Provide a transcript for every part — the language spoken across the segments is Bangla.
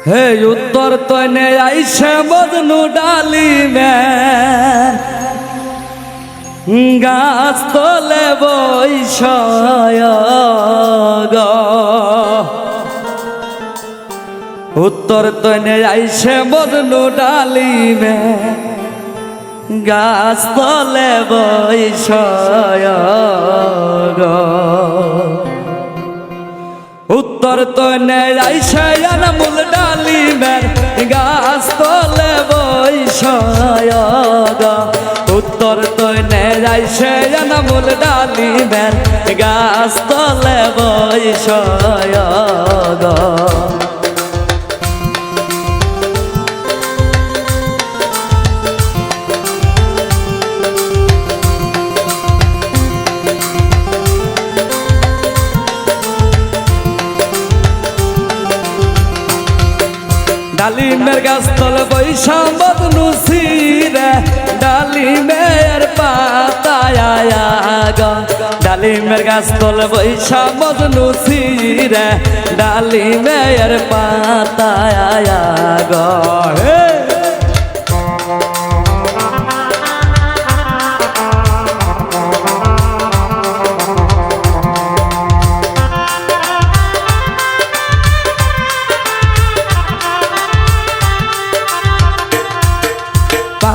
হে উত্তর তনে আইসে বদনু ডালি মে গাছ তলে বৈষয় উত্তর তনে আইসে বদনু ডালি মে গাছ তলে বৈষয় উত্তর তনে আইসে আনামুল ডালি মে গাছ তলে বৈষয় উত্তর তনে আইসে আনামুল ডালি মে গাছ তলে বৈষয় ডালিমের গাছ তলে বৈশা বদনু সিরে ডালিমের পাতায় ডালিমের গাছ তলে বৈশা বদনু সিরে ডালিমের পাতায়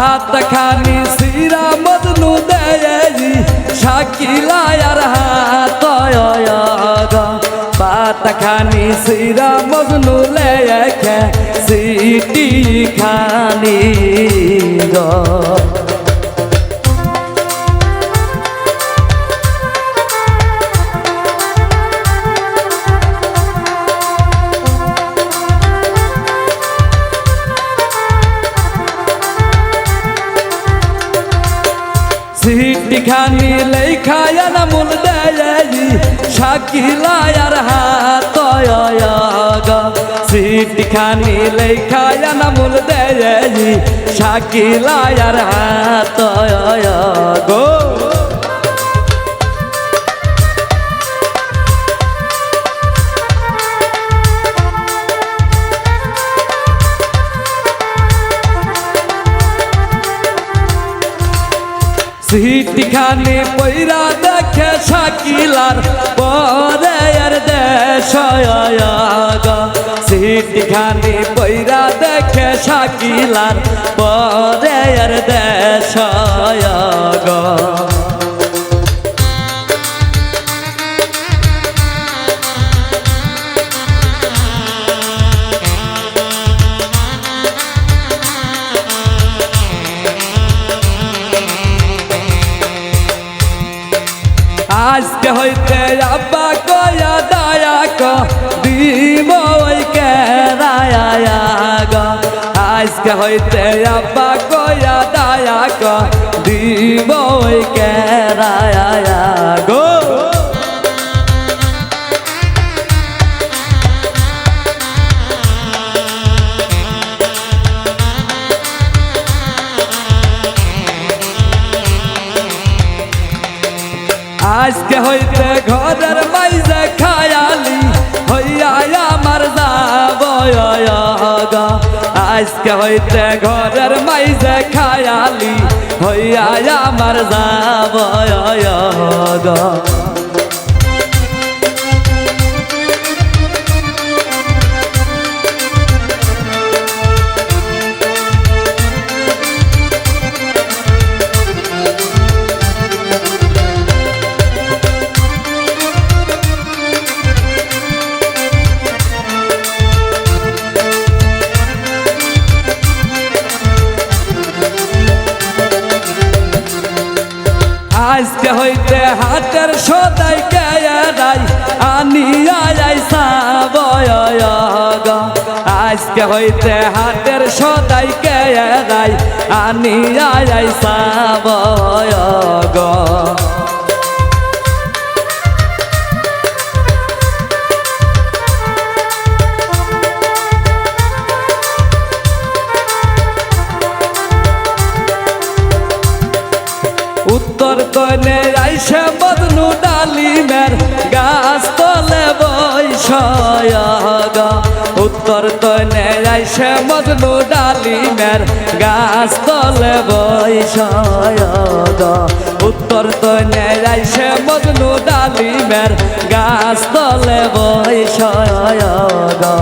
হাত খানি সিরা মজনু দেয়ি শাকিলায়ার হাত পাত খানি সিরা মজনু লেখে সিটি খানি সিটি খানি লেখায় নামুল দেয়ি শাকিলায়ার হাত সিটি খানি লেখায় নামুল দেয়ি শাকিলায়ার হাত গো সিটি খানি পয়রা দেখে শাকিলার পরের দেশ সিটি খানি পয়রা দেখে শাকিলার পরের দেশ আজকে হইতে আব্বা কয়া দায়া দিব কে রায়া আজকে হইতে আব্বা কয়া দায়া দিব কে রায়া গো আজকে হইতে ঘরের মাইজে খায়ালি হইয়া আমার যাব আজকে হইতে ঘরের মাইজে খায়ালি হইয়া আমার যাব আজকে হইতে হাতের সদাই কেয়ারাই আনিয়া যাইসা আজকে হইতে হাতের সদাই কেয়ারাই আনিয়া যাইসা উত্তর তনে আইসে বদনু ডালিমের গাছ তলে বৈষয় উত্তর তনে আইসে মজনু ডালিমের গাছ তলে বৈষয় গো উত্তর তনে আইসে মজনু ডালিমের গাছ তলে বৈষয় গো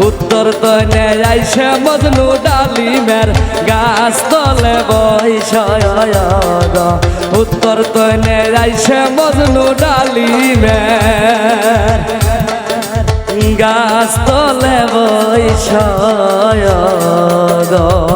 উত্তর তনে আইসে মজনু ডালিমের গাছ তলে বৈষয় গো উত্তর তনে আইসে মজনু ডালিমের গাছ তলে বৈষয় গো